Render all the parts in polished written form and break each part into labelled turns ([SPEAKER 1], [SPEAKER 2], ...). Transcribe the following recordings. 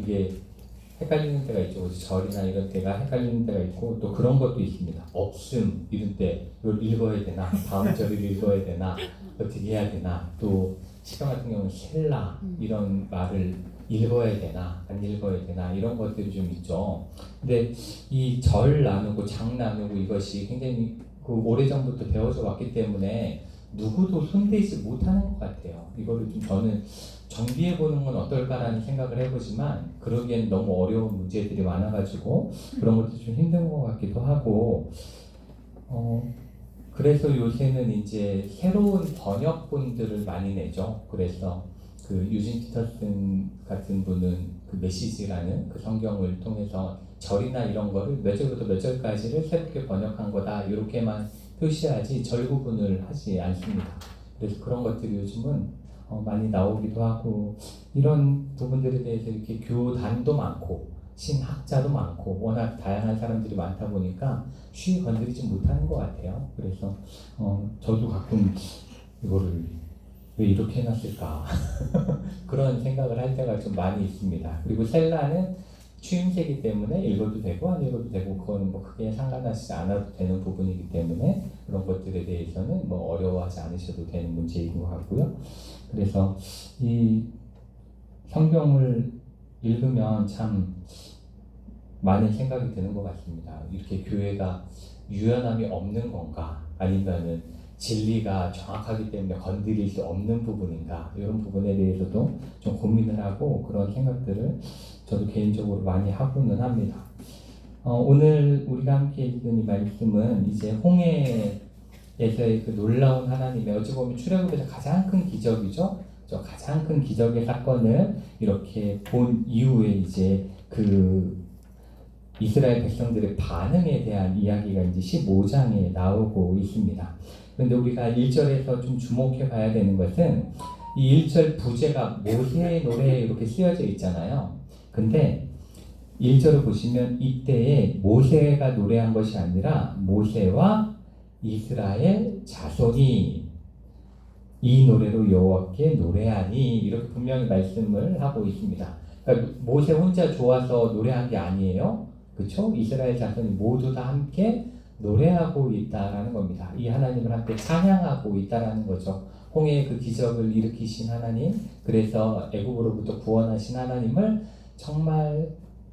[SPEAKER 1] 이게 헷갈리는 때가 있죠. 절이나 이런 때가 헷갈리는 때가 있고 또 그런 것도 있습니다. 없음 이런 때 이걸 읽어야 되나, 다음 절을 읽어야 되나, 어떻게 해야 되나, 또 시편 같은 경우는 셀라 이런 말을 읽어야 되나 안 읽어야 되나 이런 것들이 좀 있죠. 근데 이 절 나누고 장 나누고 이것이 굉장히 그 오래전부터 배워져 왔기 때문에 누구도 손대지 못하는 것 같아요. 이거를 좀 저는 정비해 보는 건 어떨까라는 생각을 해보지만 그러기엔 너무 어려운 문제들이 많아가지고 그런 것도 좀 힘든 것 같기도 하고 그래서 요새는 이제 새로운 번역본들을 많이 내죠. 그래서 그 유진 피터슨 같은 분은 그 메시지라는 그 성경을 통해서 절이나 이런 거를 몇 절부터 몇 절까지를 새롭게 번역한 거다 이렇게만 표시하지 절 구분을 하지 않습니다. 그래서 그런 것들이 요즘은 많이 나오기도 하고 이런 부분들에 대해서 이렇게 교단도 많고 신학자도 많고 워낙 다양한 사람들이 많다 보니까 쉽게 건드리지 못하는 것 같아요. 그래서 저도 가끔 이거를 왜 이렇게 해놨을까 그런 생각을 할 때가 좀 많이 있습니다. 그리고 셀라는 추임새이기 때문에 읽어도 되고 안 읽어도 되고 그거는 뭐 크게 상관하지 않아도 되는 부분이기 때문에 그런 것들에 대해서는 뭐 어려워하지 않으셔도 되는 문제인 것 같고요. 그래서 이 성경을 읽으면 참 많은 생각이 드는 것 같습니다. 이렇게 교회가 유연함이 없는 건가? 아니면은 진리가 정확하기 때문에 건드릴 수 없는 부분인가? 이런 부분에 대해서도 좀 고민을 하고 그런 생각들을 저도 개인적으로 많이 하고는 합니다. 오늘 우리가 함께 읽은 이 말씀은 이제 홍해에서의 그 놀라운 하나님의 어찌 보면 출애굽에서 가장 큰 기적이죠. 저 가장 큰 기적의 사건을 이렇게 본 이후에 이제 그 이스라엘 백성들의 반응에 대한 이야기가 이제 15장에 나오고 있습니다. 그런데 우리가 1절에서 좀 주목해 봐야 되는 것은 이 1절 부제가 모세의 노래에 이렇게 쓰여져 있잖아요. 근데 1절을 보시면 이때에 모세가 노래한 것이 아니라 모세와 이스라엘 자손이 이 노래로 여호와께 노래하니 이렇게 분명히 말씀을 하고 있습니다. 그러니까 모세 혼자 좋아서 노래한 게 아니에요. 그렇죠? 이스라엘 자손이 모두 다 함께 노래하고 있다라는 겁니다. 이 하나님을 함께 찬양하고 있다라는 거죠. 홍해의 그 기적을 일으키신 하나님, 그래서 애굽으로부터 구원하신 하나님을 정말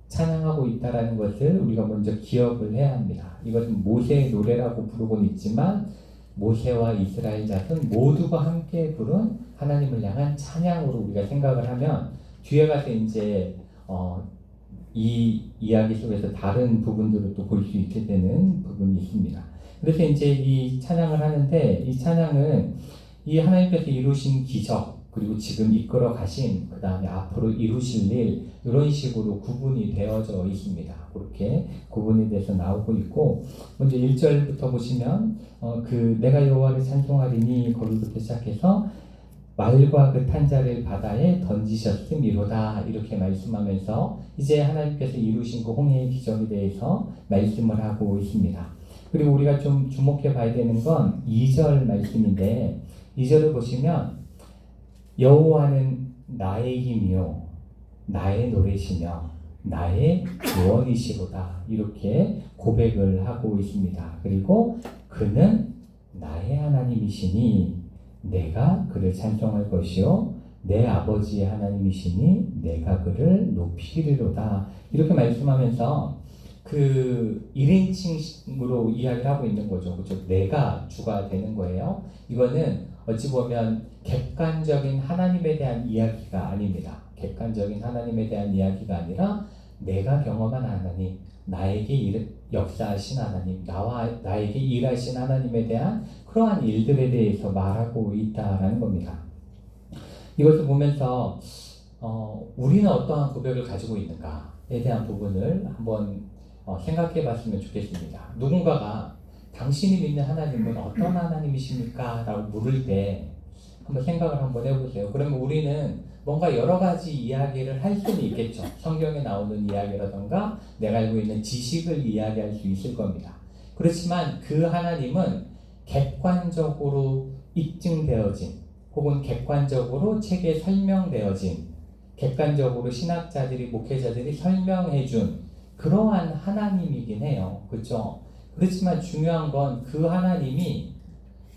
[SPEAKER 1] 찬양하고 있다라는 것을 우리가 먼저 기억을 해야 합니다. 이것은 모세의 노래라고 부르곤 있지만 모세와 이스라엘 자손 모두가 함께 부른 하나님을 향한 찬양으로 우리가 생각을 하면 뒤에 가서 이제 이 이야기 속에서 다른 부분들을 또 볼 수 있게 되는 부분이 있습니다. 그래서 이제 이 찬양을 하는데 이 찬양은 이 하나님께서 이루신 기적 그리고 지금 이끌어 가신 그 다음에 앞으로 이루실 일 이런 식으로 구분이 되어져 있습니다. 그렇게 구분이 돼서 나오고 있고 먼저 1절부터 보시면 그 내가 여호와를 찬송하리니 거기부터 시작해서 말과 그 탄자를 바다에 던지셨음이로다 이렇게 말씀하면서 이제 하나님께서 이루신 그 홍해의 기적에 대해서 말씀을 하고 있습니다. 그리고 우리가 좀 주목해 봐야 되는 건 2절 말씀인데 2절을 보시면 여호와는 나의 힘이요 나의 노래시며 나의 구원이시로다 이렇게 고백을 하고 있습니다. 그리고 그는 나의 하나님이시니 내가 그를 찬송할 것이요 내 아버지의 하나님이시니 내가 그를 높이리로다 이렇게 말씀하면서 그 1인칭으로 이야기를 하고 있는 거죠. 그렇죠? 내가 주가 되는 거예요. 이거는 어찌 보면 객관적인 하나님에 대한 이야기가 아닙니다. 객관적인 하나님에 대한 이야기가 아니라 내가 경험한 하나님, 나에게 역사하신 하나님, 나에게 일하신 하나님에 대한 그러한 일들에 대해서 말하고 있다라는 겁니다. 이것을 보면서 우리는 어떠한 고백을 가지고 있는가에 대한 부분을 한번 생각해 봤으면 좋겠습니다. 누군가가 당신이 믿는 하나님은 어떤 하나님이십니까? 라고 물을 때 한번 생각을 한번 해보세요. 그러면 우리는 뭔가 여러 가지 이야기를 할 수는 있겠죠. 성경에 나오는 이야기라던가 내가 알고 있는 지식을 이야기할 수 있을 겁니다. 그렇지만 그 하나님은 객관적으로 입증되어진 혹은 객관적으로 책에 설명되어진 객관적으로 신학자들이, 목회자들이 설명해준 그러한 하나님이긴 해요. 그렇죠? 그렇지만 중요한 건 그 하나님이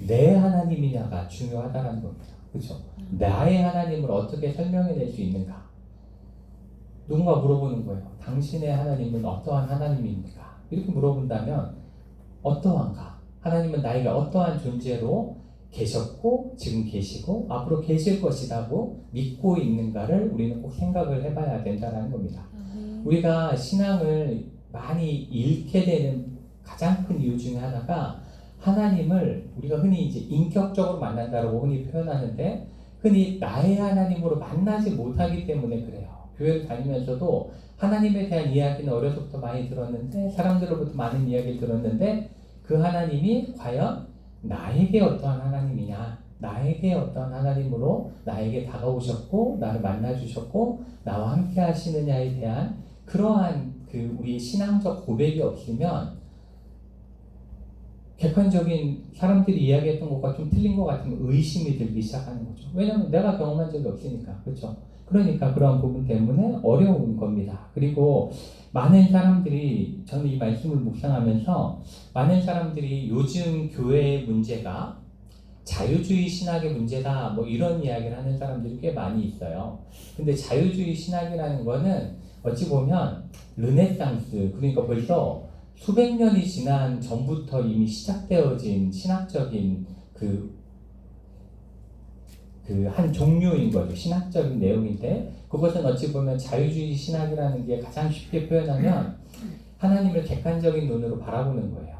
[SPEAKER 1] 내 하나님이냐가 중요하다는 겁니다. 그렇죠? 나의 하나님을 어떻게 설명해낼 수 있는가? 누군가 물어보는 거예요. 당신의 하나님은 어떠한 하나님입니까? 이렇게 물어본다면 어떠한가? 하나님은 나에게 어떠한 존재로 계셨고 지금 계시고 앞으로 계실 것이라고 믿고 있는가를 우리는 꼭 생각을 해봐야 된다는 겁니다. 우리가 신앙을 많이 잃게 되는 가장 큰 이유 중에 하나가 하나님을 우리가 흔히 이제 인격적으로 만난다고 흔히 표현하는데 흔히 나의 하나님으로 만나지 못하기 때문에 그래요. 교회를 다니면서도 하나님에 대한 이야기는 어려서부터 많이 들었는데 사람들로부터 많은 이야기를 들었는데 그 하나님이 과연 나에게 어떠한 하나님이냐, 나에게 어떠한 하나님으로 나에게 다가오셨고 나를 만나주셨고 나와 함께 하시느냐에 대한 그러한 그 우리 신앙적 고백이 없으면 객관적인 사람들이 이야기했던 것과 좀 틀린 것 같으면 의심이 들기 시작하는 거죠. 왜냐하면 내가 경험한 적이 없으니까. 그렇죠? 그러니까 그런 부분 때문에 어려운 겁니다. 그리고 많은 사람들이, 저는 이 말씀을 묵상하면서 많은 사람들이 요즘 교회의 문제가 자유주의 신학의 문제다 뭐 이런 이야기를 하는 사람들이 꽤 많이 있어요. 근데 자유주의 신학이라는 거는 어찌 보면 르네상스, 그러니까 벌써 수백 년이 지난 전부터 이미 시작되어진 신학적인 한 종류인 거죠. 신학적인 내용인데 그것은 어찌 보면 자유주의 신학이라는 게 가장 쉽게 표현하면 하나님을 객관적인 눈으로 바라보는 거예요.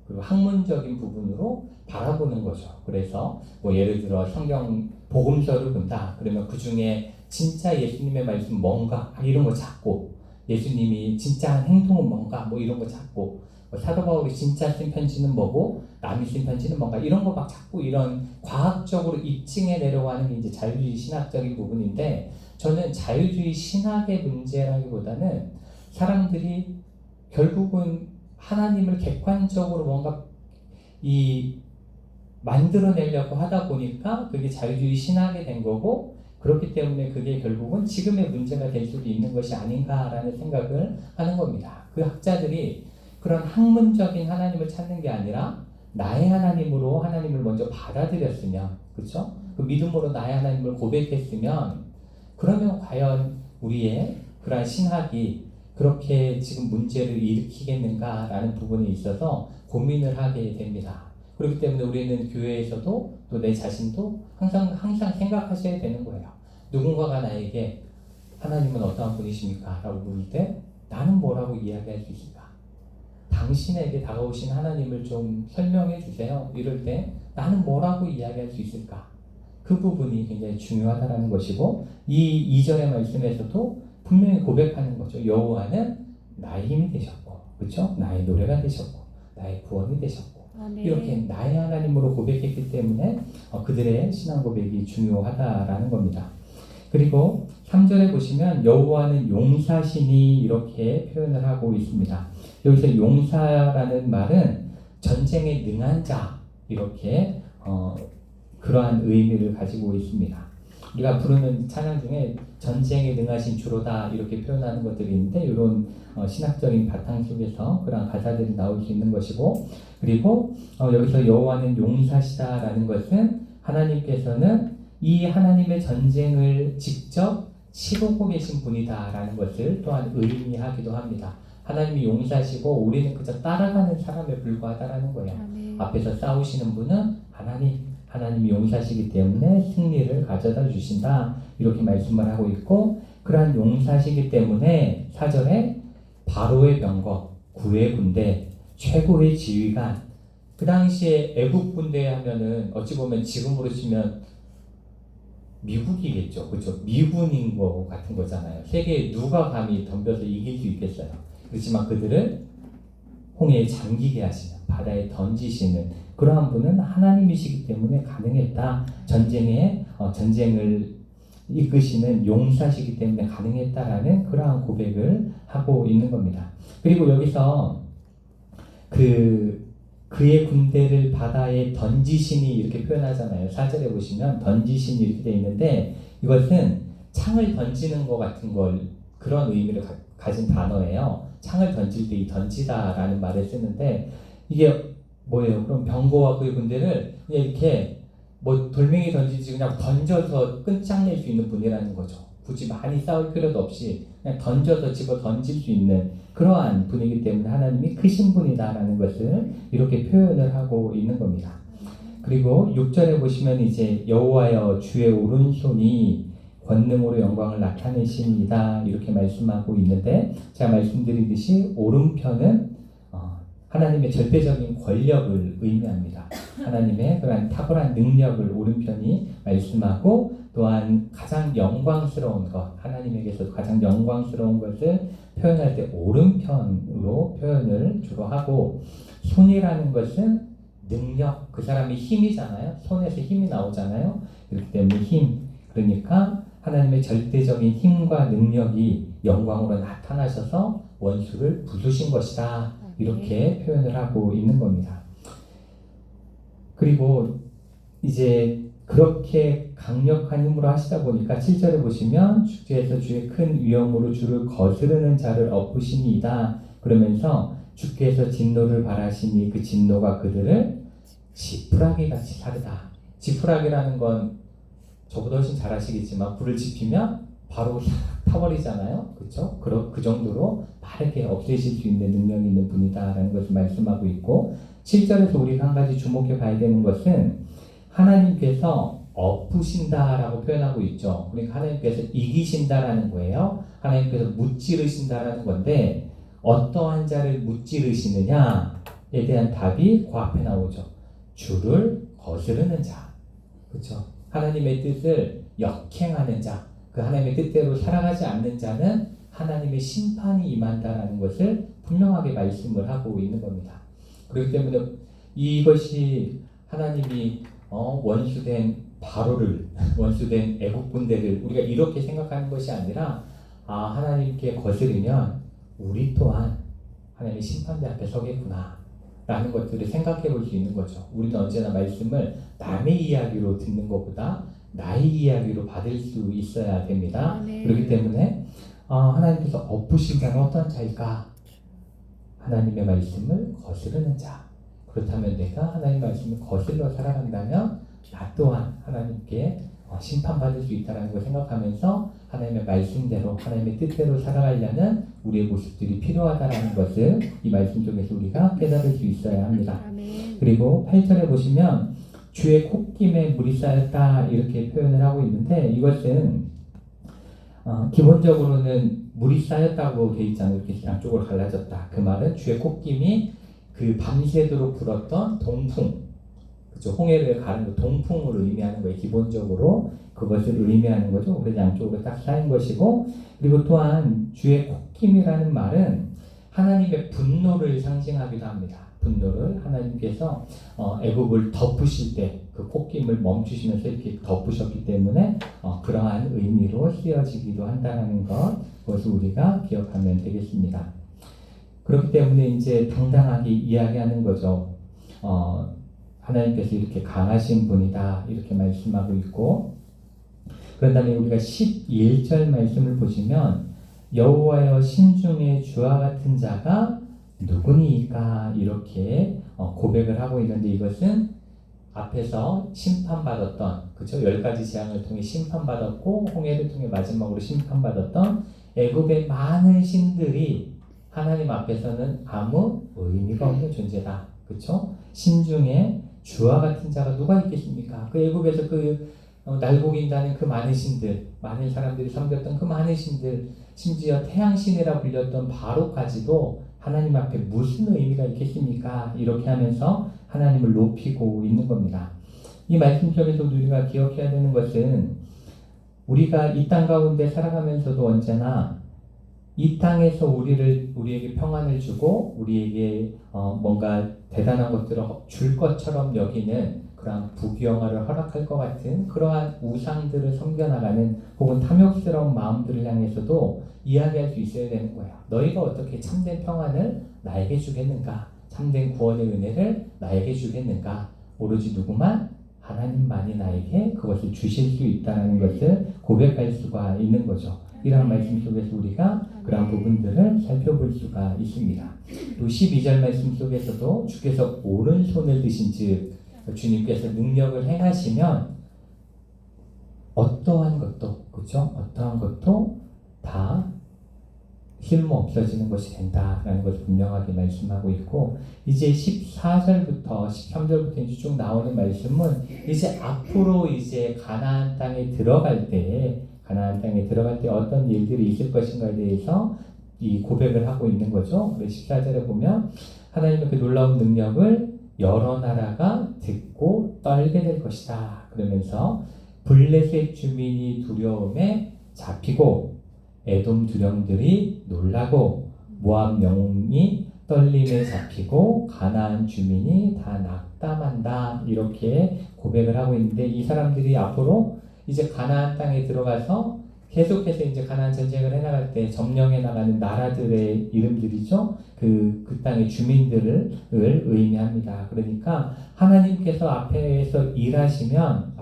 [SPEAKER 1] 그리고 학문적인 부분으로 바라보는 거죠. 그래서 뭐 예를 들어 성경 복음서를 본다. 그러면 그 중에 진짜 예수님의 말씀 뭔가 이런 거 찾고 예수님이 진짜 한 행동은 뭔가 뭐 이런 거 찾고 사도 바울이 진짜 쓴 편지는 뭐고 남이 쓴 편지는 뭔가 이런 거 막 찾고 이런 과학적으로 입증해 내려고 하는 게 이제 자유주의 신학적인 부분인데 저는 자유주의 신학의 문제라기보다는 사람들이 결국은 하나님을 객관적으로 뭔가 만들어내려고 하다 보니까 그게 자유주의 신학이 된 거고 그렇기 때문에 그게 결국은 지금의 문제가 될 수도 있는 것이 아닌가라는 생각을 하는 겁니다. 그 학자들이 그런 학문적인 하나님을 찾는 게 아니라 나의 하나님으로 하나님을 먼저 받아들였으면, 그렇죠? 그 믿음으로 나의 하나님을 고백했으면 그러면 과연 우리의 그러한 신학이 그렇게 지금 문제를 일으키겠는가라는 부분에 있어서 고민을 하게 됩니다. 그렇기 때문에 우리는 교회에서도 또 내 자신도 항상 생각하셔야 되는 거예요. 누군가가 나에게 하나님은 어떠한 분이십니까? 라고 물을 때 나는 뭐라고 이야기할 수 있을까? 당신에게 다가오신 하나님을 좀 설명해 주세요. 이럴 때 나는 뭐라고 이야기할 수 있을까? 그 부분이 굉장히 중요하다는 것이고 이 2절의 말씀에서도 분명히 고백하는 거죠. 여호와는 나의 힘이 되셨고, 그렇죠? 나의 노래가 되셨고, 나의 구원이 되셨고, 이렇게 나의 하나님으로 고백했기 때문에 그들의 신앙 고백이 중요하다라는 겁니다. 그리고 3절에 보시면 여호와는 용사시니 이렇게 표현을 하고 있습니다. 여기서 용사라는 말은 전쟁에 능한 자 이렇게 그러한 의미를 가지고 있습니다. 우리가 부르는 찬양 중에 전쟁에 능하신 주로다 이렇게 표현하는 것들이 있는데 이런 신학적인 바탕 속에서 그런 가사들이 나올 수 있는 것이고 그리고 여기서 여호와는 용사시다라는 것은 하나님께서는 이 하나님의 전쟁을 직접 치르고 계신 분이다라는 것을 또한 의미하기도 합니다. 하나님이 용사시고 우리는 그저 따라가는 사람에 불과하다라는 거예요. 앞에서 싸우시는 분은 하나님이 용사시기 때문에 승리를 가져다 주신다 이렇게 말씀을 하고 있고 그러한 용사시기 때문에 4절에 바로의 병거, 구의 군대, 최고의 지휘관 그 당시에 애국 군대 하면은 어찌 보면 지금으로 치면 미국이겠죠. 그렇죠? 미군인 거 같은 거잖아요. 세계에 누가 감히 덤벼서 이길 수 있겠어요. 그렇지만 그들을 홍해에 잠기게 하시는 바다에 던지시는 그러한 분은 하나님이시기 때문에 가능했다. 전쟁을 이끄시는 용사시기 때문에 가능했다라는 그러한 고백을 하고 있는 겁니다. 그리고 여기서 그의 군대를 바다에 던지시니 이렇게 표현하잖아요. 4절에 보시면 던지시니 이렇게 되어 있는데 이것은 창을 던지는 것 같은 걸 그런 의미를 가진 단어예요. 창을 던질 때 이 던지다라는 말을 쓰는데 이게 뭐예요? 그럼 병거와 그의 군대를 그냥 이렇게 뭐 돌멩이 던지지 그냥 던져서 끝장낼 수 있는 분이라는 거죠. 굳이 많이 싸울 필요도 없이 그냥 던져서 집어 던질 수 있는 그러한 분이기 때문에 하나님이 크신 분이다라는 것을 이렇게 표현을 하고 있는 겁니다. 그리고 6절에 보시면 이제 여호와여 주의 오른손이 권능으로 영광을 나타내십니다. 이렇게 말씀하고 있는데 제가 말씀드리듯이 오른편은 하나님의 절대적인 권력을 의미합니다. 하나님의 그런 탁월한 능력을 오른편이 말씀하고 또한 가장 영광스러운 것, 하나님에게서 가장 영광스러운 것을 표현할 때 오른편으로 표현을 주로 하고 손이라는 것은 능력, 그 사람의 힘이잖아요. 손에서 힘이 나오잖아요. 그렇기 때문에 힘, 그러니까 하나님의 절대적인 힘과 능력이 영광으로 나타나셔서 원수를 부수신 것이다. 이렇게 표현을 하고 있는 겁니다. 그리고 이제 그렇게 강력한 힘으로 하시다 보니까 7절에 보시면 주께서 주의 큰 위엄으로 주를 거스르는 자를 엎으시니이다. 그러면서 주께서 진노를 바라시니 그 진노가 그들을 지푸라기 같이 사르다. 지푸라기라는 건 저보다 훨씬 잘 아시겠지만 불을 지피면 바로 타버리잖아요. 그렇죠? 그 정도로 빠르게 없애실 수 있는 능력이 있는 분이다라는 것을 말씀하고 있고 7절에서 우리가 한 가지 주목해 봐야 되는 것은 하나님께서 엎으신다라고 표현하고 있죠. 그러니까 하나님께서 이기신다라는 거예요. 하나님께서 무찌르신다라는 건데 어떠한 자를 무찌르시느냐에 대한 답이 그 앞에 나오죠. 주를 거스르는 자. 그렇죠? 하나님의 뜻을 역행하는 자. 그 하나님의 뜻대로 살아가지 않는 자는 하나님의 심판이 임한다라는 것을 분명하게 말씀을 하고 있는 겁니다. 그렇기 때문에 이것이 하나님이 원수된 바로를 원수된 애국 군대를 우리가 이렇게 생각하는 것이 아니라 하나님께 거스르면 우리 또한 하나님의 심판대 앞에 서겠구나 라는 것들을 생각해 볼 수 있는 거죠. 우리는 언제나 말씀을 남의 이야기로 듣는 것보다 나의 이야기로 받을 수 있어야 됩니다. 그렇기 때문에 하나님께서 엎으신 자는 어떤 자일까? 하나님의 말씀을 거스르는 자. 그렇다면 내가 하나님의 말씀을 거슬러 살아간다면 나 또한 하나님께 심판받을 수 있다는 걸 생각하면서 하나님의 말씀대로 하나님의 뜻대로 살아가려는 우리의 모습들이 필요하다는 것을 이 말씀 속에서 우리가 깨달을 수 있어야 합니다. 그리고 8절에 보시면 주의 콧김에 물이 쌓였다 이렇게 표현을 하고 있는데 이것은 기본적으로는 물이 쌓였다고 되어 있잖아요. 이렇게 양쪽으로 갈라졌다. 그 말은 주의 콧김이 그 밤새도록 불었던 동풍, 그렇죠? 홍해를 가른 그 동풍으로 의미하는 거예요. 기본적으로 그것을 의미하는 거죠. 그래서 양쪽으로 딱 쌓인 것이고, 그리고 또한 주의 콧김이라는 말은 하나님의 분노를 상징하기도 합니다. 분노를 하나님께서 애굽을 덮으실 때 그 콧김을 멈추시면서 이렇게 덮으셨기 때문에 그러한 의미로 쓰여지기도 한다는 것, 그것을 우리가 기억하면 되겠습니다. 그렇기 때문에 이제 당당하게 이야기하는 거죠. 하나님께서 이렇게 강하신 분이다 이렇게 말씀하고 있고, 그런 다음에 우리가 11절 말씀을 보시면 여호와여 신중에 주와 같은 자가 누구니까 이렇게 고백을 하고 있는데 이것은 앞에서 심판받았던, 그렇죠? 10가지 재앙을 통해 심판받았고 홍해를 통해 마지막으로 심판받았던 애굽의 많은 신들이 하나님 앞에서는 아무 의미가 없는 존재다. 그렇죠? 신중에 주와 같은 자가 누가 있겠습니까? 그 애굽에서 그 날고긴다는 그 많은 신들, 많은 사람들이 섬겼던 그 많은 신들, 심지어 태양신이라 불렸던 바로까지도 하나님 앞에 무슨 의미가 있겠습니까? 이렇게 하면서 하나님을 높이고 있는 겁니다. 이 말씀 속에서 우리가 기억해야 되는 것은 우리가 이 땅 가운데 살아가면서도 언제나 이 땅에서 우리에게 평안을 주고 우리에게 뭔가 대단한 것들을 줄 것처럼 여기는 그러한 부귀영화를 허락할 것 같은 그러한 우상들을 섬겨나가는 혹은 탐욕스러운 마음들을 향해서도 이야기할 수 있어야 되는 거예요. 너희가 어떻게 참된 평안을 나에게 주겠는가? 참된 구원의 은혜를 나에게 주겠는가? 오로지 누구만? 하나님만이 나에게 그것을 주실 수 있다는 것을 고백할 수가 있는 거죠. 이러한 말씀 속에서 우리가 그러한 부분들을 살펴볼 수가 있습니다. 또 12절 말씀 속에서도 주께서 오른손을 드신 즉 주님께서 능력을 행하시면 어떠한 것도 그렇죠? 어떠한 것도 다 쓸모 없어지는 것이 된다라는 것을 분명하게 말씀하고 있고, 이제 14절부터 13절부터 이제 쭉 나오는 말씀은 이제 앞으로 이제 가나안 땅에 들어갈 때 어떤 일들이 있을 것인가에 대해서 이 고백을 하고 있는 거죠. 14절에 보면 하나님의 그 놀라운 능력을 여러 나라가 듣고 떨게 될 것이다 그러면서 블레셋 주민이 두려움에 잡히고 에돔 두령들이 놀라고 모압 영웅이 떨림에 잡히고 가나안 주민이 다 낙담한다 이렇게 고백을 하고 있는데, 이 사람들이 앞으로 이제 가나안 땅에 들어가서 계속해서 이제 가나안 전쟁을 해나갈 때 점령해 나가는 나라들의 이름들이죠. 그 땅의 주민들을 의미합니다. 그러니까 하나님께서 앞에서 일하시면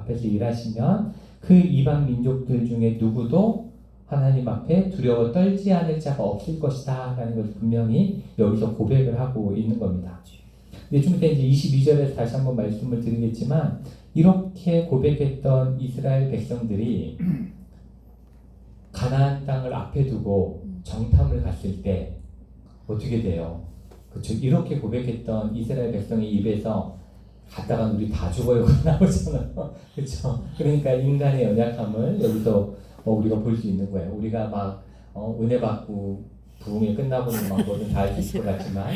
[SPEAKER 1] 그 이방 민족들 중에 누구도 하나님 앞에 두려워 떨지 않을 자가 없을 것이다 라는 것을 분명히 여기서 고백을 하고 있는 겁니다. 근데 좀 이따 이제 22절에서 다시 한번 말씀을 드리겠지만, 이렇게 고백했던 이스라엘 백성들이 가나안 땅을 앞에 두고 정탐을 갔을 때 어떻게 돼요? 그렇죠? 이렇게 고백했던 이스라엘 백성의 입에서 갔다가 우리 다 죽어요 나오잖아요. 그렇죠? 그러니까 인간의 연약함을 여기서 우리가 볼 수 있는 거예요. 우리가 막 은혜 받고 부흥이 끝나고는 막 뭐든 다 할 수 있을 것 같지만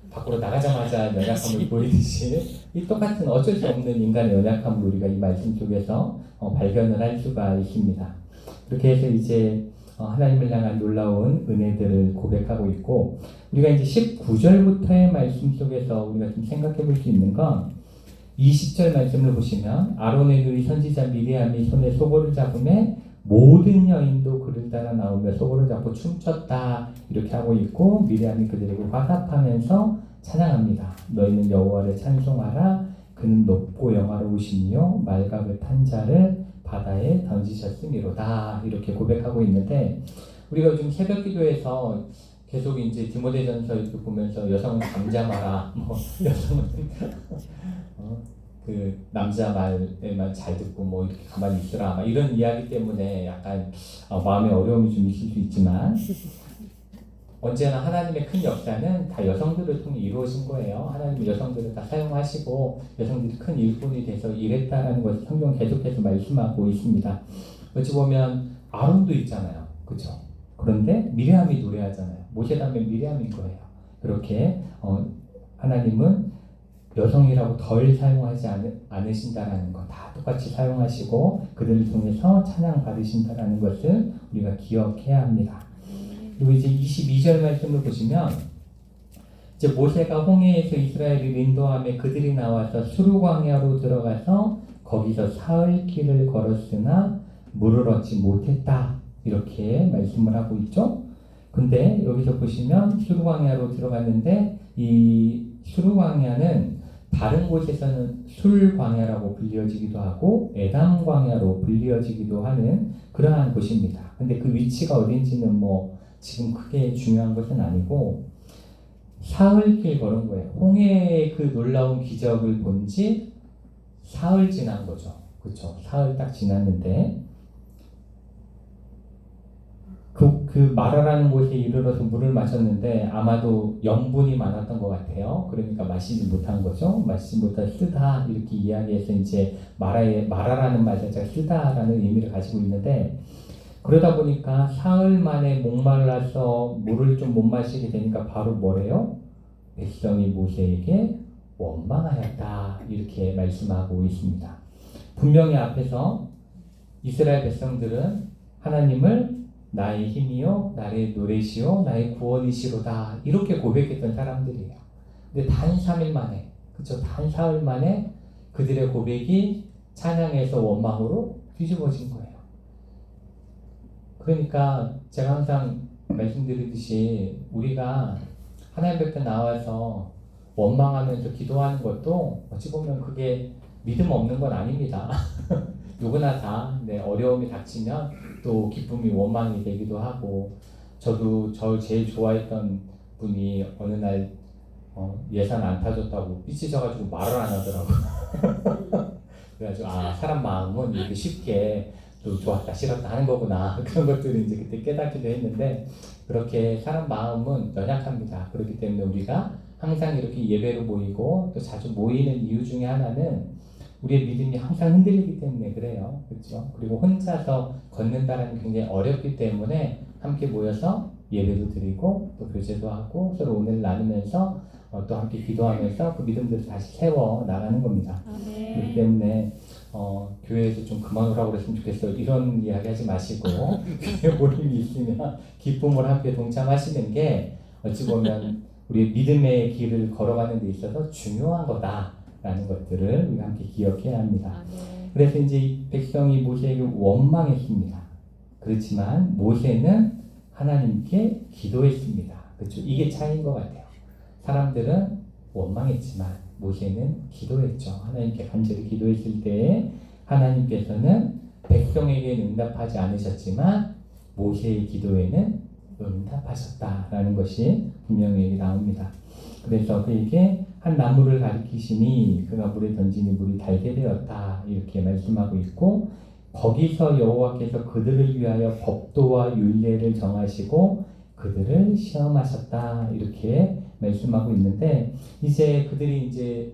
[SPEAKER 1] 밖으로 나가자마자 연약함을 보이듯이 이 똑같은 어쩔 수 없는 인간의 연약함을 우리가 이 말씀 속에서 발견을 할 수가 있습니다. 그렇게 해서 이제 하나님을 향한 놀라운 은혜들을 고백하고 있고, 우리가 이제 19절부터의 말씀 속에서 우리가 좀 생각해 볼 수 있는 건 20절 말씀을 보시면 아론의 누이 선지자 미리암이 손에 소고를 잡음에 모든 여인도 그를 따라 나오며 소고를 잡고 춤췄다 이렇게 하고 있고, 미리암이 그들에게 화답하면서 찬양합니다. 너희는 여호와를 찬송하라. 그는 높고 영화로우시며 말각을 탄 자를 바다에 던지셨음이로다 이렇게 고백하고 있는데, 우리가 요즘 새벽 기도에서 계속 이제 디모데전서 이렇게 보면서 여성은 잠잠하라, 여성은 그 남자 말에만 잘 듣고 이렇게 가만히 있으라 막 이런 이야기 때문에 약간 마음에 어려움이 좀 있을 수 있지만, 언제나 하나님의 큰 역사는 다 여성들을 통해 이루어진 거예요. 하나님은 여성들을 다 사용하시고 여성들이 큰 일꾼이 돼서 일했다라는 것을 성경 계속해서 말씀하고 있습니다. 어찌 보면 아론도 있잖아요. 그렇죠? 그런데 미리암이 노래하잖아요. 모세 다음에 미리암인 거예요. 그렇게 하나님은 여성이라고 덜 사용하지 않으신다라는 것 다 똑같이 사용하시고 그들을 통해서 찬양 받으신다라는 것을 우리가 기억해야 합니다. 그리고 이제 22절 말씀을 보시면, 이제 모세가 홍해에서 이스라엘을 인도하며 그들이 나와서 수르 광야로 들어가서 거기서 사흘 길을 걸었으나 물을 얻지 못했다 이렇게 말씀을 하고 있죠. 근데 여기서 보시면 수르 광야로 들어갔는데 이 수르 광야는 다른 곳에서는 술 광야라고 불리어지기도 하고 에담 광야로 불리어지기도 하는 그러한 곳입니다. 근데 그 위치가 어딘지는 지금 크게 중요한 것은 아니고, 사흘길 걸은 거예요. 홍해의 그 놀라운 기적을 본 지 사흘 지난 거죠. 그렇죠? 사흘 딱 지났는데 그 마라라는 곳에 이르러서 물을 마셨는데 아마도 염분이 많았던 것 같아요. 그러니까 마시지 못한 거죠. 마시지 못한 쓰다 이렇게 이야기해서 이제 마라라는 말 자체가 쓰다라는 의미를 가지고 있는데, 그러다 보니까 사흘 만에 목말라서 물을 좀 못 마시게 되니까 바로 뭐래요? 백성이 모세에게 원망하였다 이렇게 말씀하고 있습니다. 분명히 앞에서 이스라엘 백성들은 하나님을 나의 힘이요 나의 노래시요 나의 구원이시로다 이렇게 고백했던 사람들이에요. 근데 단 3일 만에, 그렇죠? 단 사흘 만에 그들의 고백이 찬양에서 원망으로 뒤집어진 거예요. 그러니까 제가 항상 말씀드리듯이 우리가 하나님 앞에 나와서 원망하면서 기도하는 것도 어찌 보면 그게 믿음 없는 건 아닙니다. 누구나 다 어려움이 닥치면 또 기쁨이 원망이 되기도 하고, 저도 저 제일 좋아했던 분이 어느 날 예산 안 타줬다고 삐치셔가지고 말을 안 하더라고요. 그래가지고 사람 마음은 이렇게 쉽게 또 좋았다 싫었다 하는 거구나 그런 것들을 이제 그때 깨닫기도 했는데, 그렇게 사람 마음은 연약합니다. 그렇기 때문에 우리가 항상 이렇게 예배로 모이고 또 자주 모이는 이유 중에 하나는 우리의 믿음이 항상 흔들리기 때문에 그래요. 그렇죠? 그리고 혼자서 걷는다는 게 굉장히 어렵기 때문에 함께 모여서 예배도 드리고 또 교제도 하고 서로 오늘 나누면서 또 함께 기도하면서 그 믿음들을 다시 세워 나가는 겁니다. 그렇기 때문에 교회에서 좀 그만 오라고 그랬으면 좋겠어요. 이런 이야기 하지 마시고 교회 모임이 있으면 기쁨을 함께 동참하시는 게 어찌 보면 우리 믿음의 길을 걸어가는 데 있어서 중요한 거다라는 것들을 우리가 함께 기억해야 합니다. 그래서 이제 이 백성이 모세에게 원망했습니다. 그렇지만 모세는 하나님께 기도했습니다. 그렇죠? 이게 차이인 것 같아요. 사람들은 원망했지만 모세는 기도했죠. 하나님께 간절히 기도했을 때 하나님께서는 백성에게 응답하지 않으셨지만 모세의 기도에는 응답하셨다라는 것이 분명히 나옵니다. 그래서 그에게 한 나무를 가리키시니 그가 물에 던지니 물이 달게 되었다 이렇게 말씀하고 있고, 거기서 여호와께서 그들을 위하여 법도와 율례를 정하시고 그들을 시험하셨다 이렇게 말씀하고 있는데, 이제 그들이 이제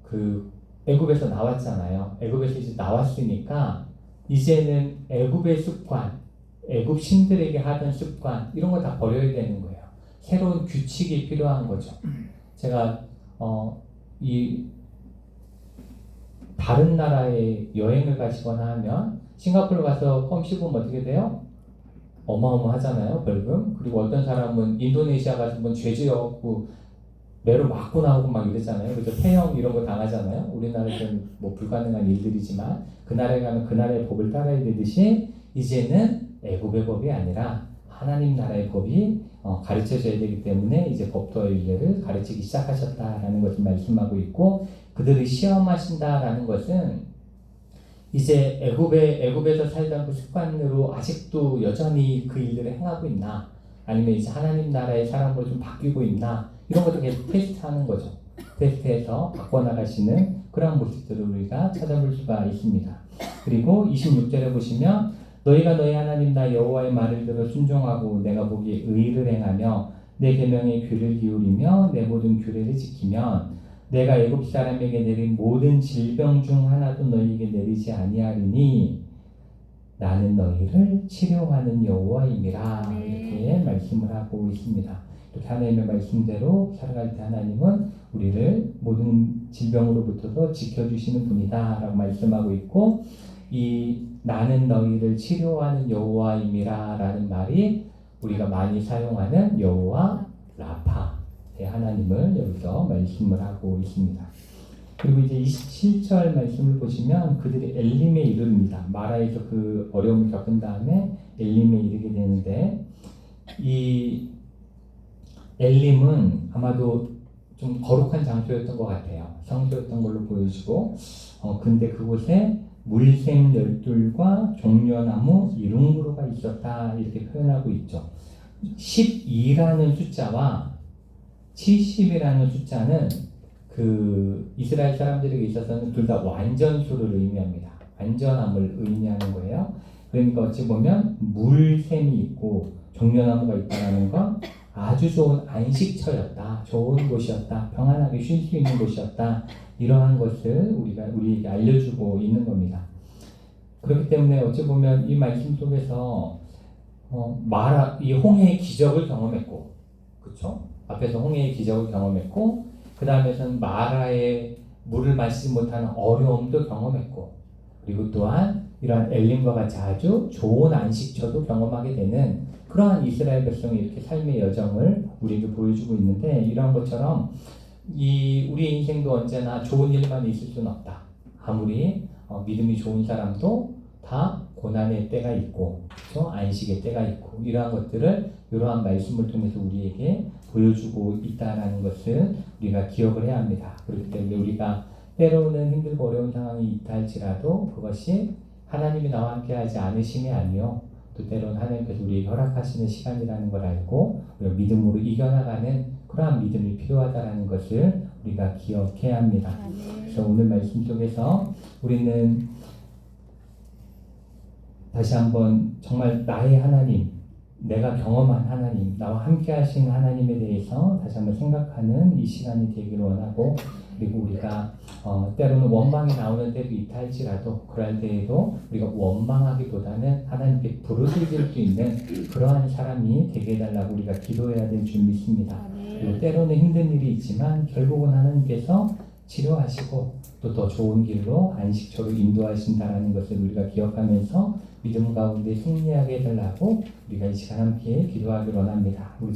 [SPEAKER 1] 그 애굽에서 나왔잖아요. 애굽에서 이제 나왔으니까 이제는 애굽의 습관, 애굽 신들에게 하던 습관 이런 거 다 버려야 되는 거예요. 새로운 규칙이 필요한 거죠. 제가 이 다른 나라에 여행을 가시거나 하면 싱가포르 가서 껌 씹으면 어떻게 돼요? 어마어마하잖아요, 벌금. 그리고 어떤 사람은 인도네시아 가서 뭐 죄지어갖고 매로 맞고 나오고 막 이러잖아요. 그래서 폐형 이런 거 당하잖아요. 우리나라에서는 뭐 불가능한 일들이지만 그 나라에 가면 그 나라의 법을 따라야 되듯이 이제는 애굽의 법이 아니라 하나님 나라의 법이 가르쳐져야 되기 때문에 이제 법도와 율례를 가르치기 시작하셨다라는 것을 말씀하고 있고, 그들을 시험하신다라는 것은 이제 애굽에서 살던 그 습관으로 아직도 여전히 그 일들을 행하고 있나, 아니면 이제 하나님 나라의 사람으로 좀 바뀌고 있나, 이런 것도 계속 테스트하는 거죠. 테스트해서 바꿔나가시는 그런 모습들을 우리가 찾아볼 수가 있습니다. 그리고 26절에 보시면 너희가 너희 하나님 나 여호와의 말을 들어 순종하고 내가 보기에 의를 행하며 내 계명에 귀를 기울이며 내 모든 규례를 지키면 내가 애굽 사람에게 내린 모든 질병 중 하나도 너희에게 내리지 아니하리니 나는 너희를 치료하는 여호와임이라 이렇게 말씀을 하고 있습니다. 이렇게 하나님의 말씀대로 살아갈 때 하나님은 우리를 모든 질병으로부터도 지켜주시는 분이다 라고 말씀하고 있고, 이 나는 너희를 치료하는 여호와임이라 라는 말이 우리가 많이 사용하는 여호와 라파의 하나님을 여기서 말씀을 하고 있습니다. 그리고 이제 27절 말씀을 보시면 그들이 엘림에 이릅니다. 마라에서 그 어려움을 겪은 다음에 엘림에 이르게 되는데, 이 엘림은 아마도 좀 거룩한 장소였던 것 같아요. 성소였던 걸로 보여지고, 근데 그곳에 물샘 열둘과 종려나무 이릉그루가 있었다 이렇게 표현하고 있죠. 12라는 숫자와 70이라는 숫자는 그 이스라엘 사람들에게 있어서는 둘 다 완전수를 의미합니다. 완전함을 의미하는 거예요. 그러니까 어찌 보면 물샘이 있고 종려나무가 있다는 건 아주 좋은 안식처였다, 좋은 곳이었다, 평안하게 쉴 수 있는 곳이었다, 이러한 것을 우리에게 알려주고 있는 겁니다. 그렇기 때문에 어찌 보면 이 말씀 속에서 이 홍해의 기적을 경험했고, 그렇죠? 앞에서 홍해의 기적을 경험했고, 그 다음에서는 마라의 물을 마시지 못하는 어려움도 경험했고, 그리고 또한 이러한 엘림과 같이 아주 좋은 안식처도 경험하게 되는 그러한 이스라엘 백성의 이렇게 삶의 여정을 우리에게 보여주고 있는데, 이런 것처럼 우리 인생도 언제나 좋은 일만 있을 수는 없다. 아무리 믿음이 좋은 사람도 다 고난의 때가 있고, 그렇죠? 안식의 때가 있고, 이러한 것들을 이러한 말씀을 통해서 우리에게 보여주고 있다는 것을 우리가 기억을 해야 합니다. 그렇기 때문에 우리가 때로는 힘들고 어려운 상황이 있다 할지라도 그것이 하나님이 나와 함께 하지 않으심이 아니요 또 때로는 하나님께서 우리에게 허락하시는 시간이라는 걸 알고 우리가 믿음으로 이겨나가는 그러한 믿음이 필요하다는 것을 우리가 기억해야 합니다. 그래서 오늘 말씀 속에서 우리는 다시 한번 정말 나의 하나님, 내가 경험한 하나님, 나와 함께 하신 하나님에 대해서 다시 한번 생각하는 이 시간이 되기를 원하고, 그리고 우리가 때로는 원망이 나오는 때도 있다 할지라도 그럴 때에도 우리가 원망하기보다는 하나님께 부르짖을 수 있는 그러한 사람이 되게 해달라고 우리가 기도해야 될 줄 믿습니다. 그리고 때로는 힘든 일이 있지만 결국은 하나님께서 치료하시고 또 더 좋은 길로 안식처로 인도하신다는 것을 우리가 기억하면서 믿음 가운데 승리하게 해달라고 우리가 이 시간 함께 기도하기를 원합니다. 우리